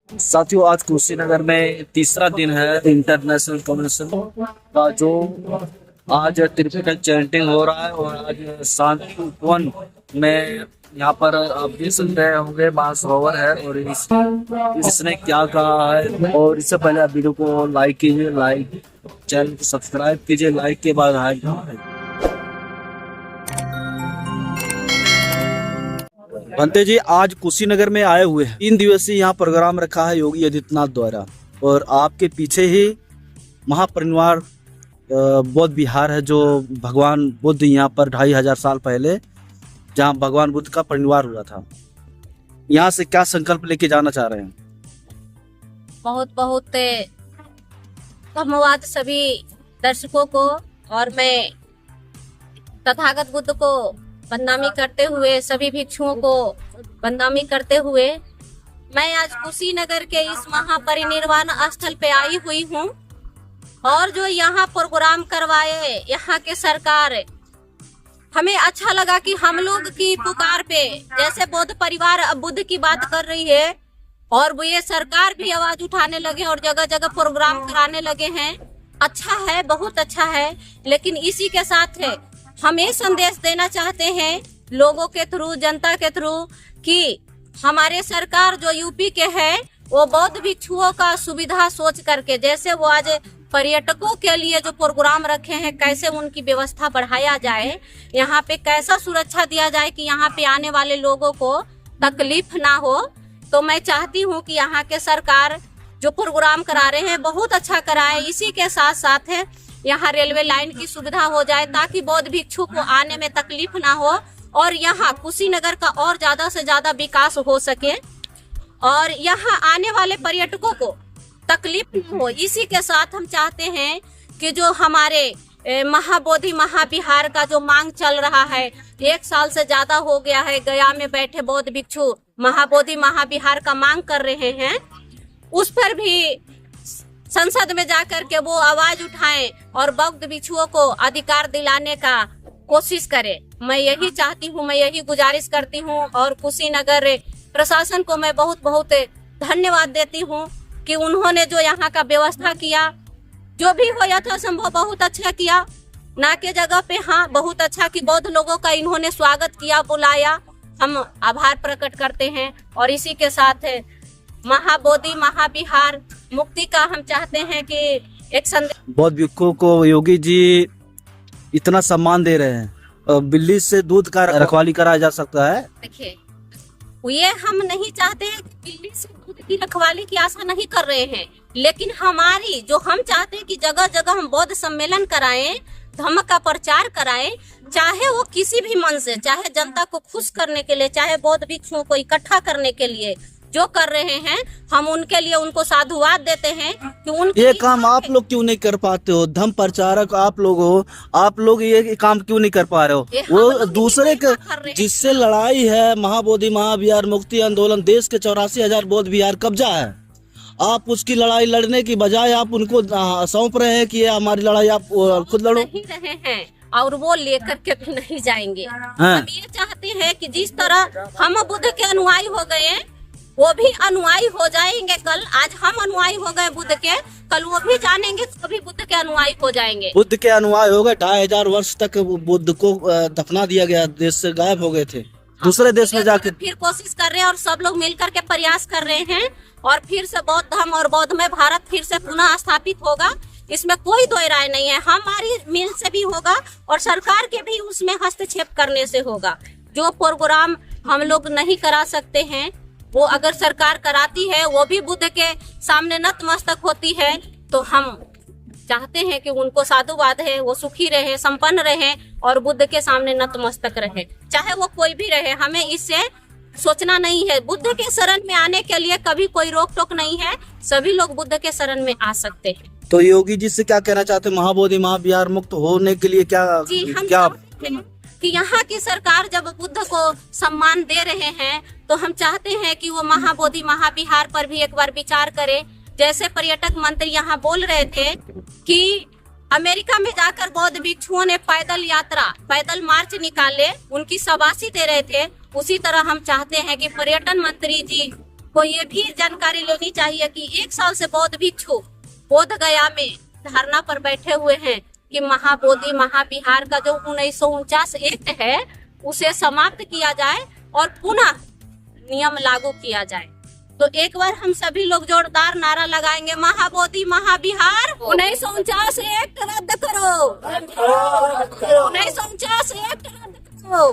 साथियों, आज कुशीनगर में तीसरा दिन है इंटरनेशनल कन्वेंशन का, जो आज त्रिपिटक चैंटिंग हो रहा है। और आज शांति वन में यहाँ पर आप भी सुन रहे होंगे, महासरोवर है। और इसने क्या कहा है, और इससे पहले आप वीडियो को लाइक कीजिए, लाइक चैनल को सब्सक्राइब कीजिए, लाइक के बाद बनते जी आज कुशीनगर में आए हुए हैं। 3 दिवसीय यहाँ प्रोग्राम रखा है योगी आदित्यनाथ द्वारा। और आपके पीछे ही महापरिनिर्वाण बौद्ध विहार है, जो भगवान बुद्ध यहाँ पर 2500 साल पहले जहाँ भगवान बुद्ध का परिनिर्वाण हुआ था। यहाँ से क्या संकल्प लेके जाना चाह रहे हैं? बहुत बहुत धन्यवाद सभी दर्शकों को। और मैं तथागत बुद्ध को वंदनामी करते हुए, सभी भिक्षुओं को वंदनामी करते हुए, मैं आज कुशीनगर के इस महापरिनिर्वाण स्थल पे आई हुई हूँ। और जो यहाँ प्रोग्राम करवाए यहाँ के सरकार, हमें अच्छा लगा कि हम लोग की पुकार पे, जैसे बौद्ध परिवार अब बुद्ध की बात कर रही है और वो ये सरकार भी आवाज उठाने लगे और जगह जगह प्रोग्राम कराने लगे हैं। अच्छा है, बहुत अच्छा है। लेकिन इसी के साथ है, हम ये संदेश देना चाहते हैं लोगों के थ्रू, जनता के थ्रू, कि हमारे सरकार जो यूपी के है वो बौद्ध भिक्षुओं का सुविधा सोच करके, जैसे वो आज पर्यटकों के लिए जो प्रोग्राम रखे हैं, कैसे उनकी व्यवस्था बढ़ाया जाए, यहाँ पे कैसा सुरक्षा दिया जाए कि यहाँ पे आने वाले लोगों को तकलीफ ना हो। तो मैं चाहती हूँ कि यहाँ के सरकार जो प्रोग्राम करा रहे हैं बहुत अच्छा कराए। इसी के साथ साथ है यहाँ रेलवे लाइन की सुविधा हो जाए, ताकि बौद्ध भिक्षु को आने में तकलीफ ना हो और यहाँ कुशीनगर का और ज्यादा से ज्यादा विकास हो सके और यहाँ आने वाले पर्यटकों को तकलीफ न हो। इसी के साथ हम चाहते हैं कि जो हमारे महाबोधि महाविहार का जो मांग चल रहा है, 1 साल से ज्यादा हो गया है, गया में बैठे बौद्ध भिक्षु महाबोधि महाविहार का मांग कर रहे हैं, उस पर भी संसद में जाकर के वो आवाज उठाएं और बौद्ध भिक्षुओं को अधिकार दिलाने का कोशिश करें। मैं यही चाहती हूँ, मैं यही गुजारिश करती हूँ। और कुशीनगर प्रशासन को मैं बहुत बहुत धन्यवाद देती हूँ कि उन्होंने जो यहाँ का व्यवस्था किया, जो भी हो यथासंभव बहुत अच्छा किया। ना के जगह पे हाँ बहुत अच्छा कि बौद्ध लोगों का इन्होंने स्वागत किया, बुलाया, हम आभार प्रकट करते हैं। और इसी के साथ महाबोधि महाविहार मुक्ति का हम चाहते हैं कि एक संदेश। बौद्ध भिक्षुओं को योगी जी इतना सम्मान दे रहे हैं, बिल्ली से दूध का रखवाली कराया जा सकता है। देखिए, ये हम नहीं चाहते हैं कि बिल्ली से दूध की रखवाली की आशा नहीं कर रहे हैं, लेकिन हमारी जो हम चाहते हैं कि जगह जगह हम बौद्ध सम्मेलन कराएं, धम्म का प्रचार कराएं, चाहे वो किसी भी मन से, चाहे जनता को खुश करने के लिए, चाहे बौद्ध भिक्षुओं को इकट्ठा करने के लिए जो कर रहे हैं, हम उनके लिए उनको साधुवाद देते हैं कि उनके ये काम आप लोग क्यों नहीं कर पाते हो? धम्म प्रचारक आप लोग हो, आप लोग ये काम क्यों नहीं कर पा रहे हो? वो दूसरे के जिससे लड़ाई है, महाबोधि महाविहार मुक्ति आंदोलन, देश के 84,000 बौद्ध विहार कब्जा है। आप उसकी लड़ाई लड़ने की बजाय आप उनको सौंप रहे हैं कि ये हमारी लड़ाई, आप खुद लड़ो। नहीं रहे हैं और वो लेकर के भी नहीं जाएंगे। हम ये चाहते हैं कि जिस तरह हम बुद्ध के अनुयायी हो गए, वो भी अनुयायी हो जाएंगे। कल आज हम अनुयायी हो गए बुद्ध के, कल वो भी जानेंगे तो भी बुद्ध के अनुयायी हो जाएंगे। बुद्ध के अनुयायी हो गए, 2500 वर्ष तक बुद्ध को दफना दिया गया, देश से गायब हो गए थे, दूसरे देश में जाके फिर कोशिश कर रहे हैं और सब लोग मिलकर के प्रयास कर रहे हैं और फिर से बौद्ध धर्म और बौद्धमय भारत फिर से पुनः स्थापित होगा। इसमें कोई दो राय नहीं है। हमारी मिल से भी होगा और सरकार के भी उसमें हस्तक्षेप करने से होगा। जो प्रोग्राम हम लोग नहीं करा सकते हैं, वो अगर सरकार कराती है, वो भी बुद्ध के सामने नतमस्तक होती है, तो हम चाहते हैं कि उनको साधुवाद है, वो सुखी रहे, संपन्न रहे और बुद्ध के सामने नतमस्तक रहे, चाहे वो कोई भी रहे। हमें इससे सोचना नहीं है। बुद्ध के शरण में आने के लिए कभी कोई रोक टोक नहीं है, सभी लोग बुद्ध के शरण में आ सकते हैं। तो योगी जी से क्या कहना चाहते हैं? महाबोधि महाविहार मुक्त होने के लिए क्या कि यहाँ की सरकार जब बुद्ध को सम्मान दे रहे हैं, तो हम चाहते हैं कि वो महाबोधि महाविहार पर भी एक बार विचार करे। जैसे पर्यटक मंत्री यहाँ बोल रहे थे कि अमेरिका में जाकर बौद्ध भिक्षुओं ने पैदल यात्रा, पैदल मार्च निकाले, उनकी शाबाशी दे रहे थे। उसी तरह हम चाहते हैं कि पर्यटन मंत्री जी को ये भी जानकारी लेनी चाहिए कि 1 साल से बौद्ध भिक्षु बोध गया में धरना पर बैठे हुए हैं कि महाबोधि महाविहार का जो 1949 एक्ट है उसे समाप्त किया जाए और पुनः नियम लागू किया जाए। तो एक बार हम सभी लोग जोरदार नारा लगाएंगे, महाबोधि महाविहार 1949 एक्ट रद्द करो, 1949 एक्ट रद्द करो।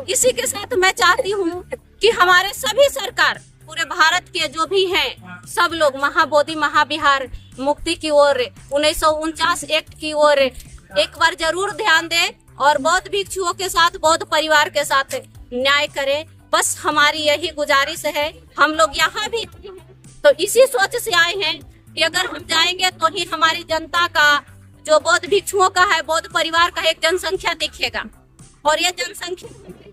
इसी के साथ मैं चाहती हूँ कि हमारे सभी सरकार पूरे भारत के जो भी हैं सब लोग महाबोधि महाविहार मुक्ति की ओर 1949 एक्ट की ओर एक बार जरूर ध्यान दें और बौद्ध भिक्षुओं के साथ बौद्ध परिवार के साथ न्याय करें। बस हमारी यही गुजारिश है। हम लोग यहाँ भी तो इसी सोच से आए हैं कि अगर हम जाएंगे तो ही हमारी जनता का जो बौद्ध भिक्षुओं का है, बौद्ध परिवार का एक जनसंख्या दिखेगा और ये जनसंख्या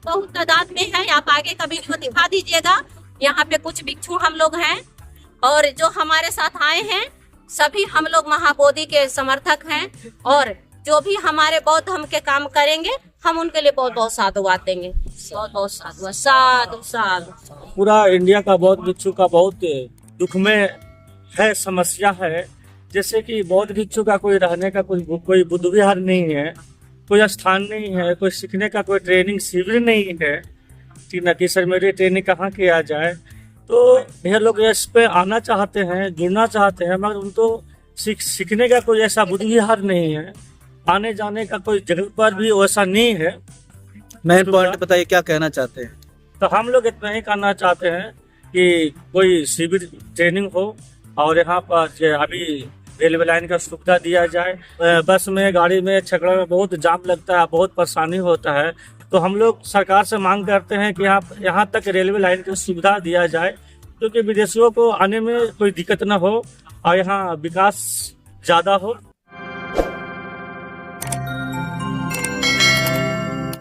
बहुत तादाद में है। आप आगे का वीडियो दिखा दीजिएगा। यहाँ पे कुछ भिक्षु हम लोग हैं और जो हमारे साथ आए हैं सभी हम लोग महाबोधि के समर्थक हैं और जो भी हमारे बौद्ध धर्म के काम करेंगे हम उनके लिए बहुत बहुत साधुवाद देंगे। बहुत बहुत साधुवाद, साधु साधु। पूरा इंडिया का बौद्ध भिक्षु का बहुत दुख में है, समस्या है। जैसे कि बौद्ध भिक्षु का कोई रहने का कोई बुद्ध विहार नहीं है, कोई स्थान नहीं है, कोई सीखने का कोई ट्रेनिंग शिविर नहीं है कि सर मेरी ट्रेनिंग कहाँ किया जाए। तो यह लोग इस पे आना चाहते हैं, जुड़ना चाहते हैं, मगर उनको सीखने का कोई ऐसा बुद्ध विहार नहीं है, आने जाने का कोई जगह पर भी वैसा नहीं है। मेन पॉइंट बताइए, क्या कहना चाहते हैं? तो हम लोग इतना ही करना चाहते हैं कि कोई शिविर ट्रेनिंग हो और यहाँ पर अभी रेलवे लाइन का सुविधा दिया जाए। बस में, गाड़ी में, छकड़ा में बहुत जाम लगता है, बहुत परेशानी होता है। तो हम लोग सरकार से मांग करते हैं कि यहाँ तक रेलवे लाइन की सुविधा दिया जाए, क्योंकि विदेशियों को आने में कोई दिक्कत न हो और यहाँ विकास ज़्यादा हो।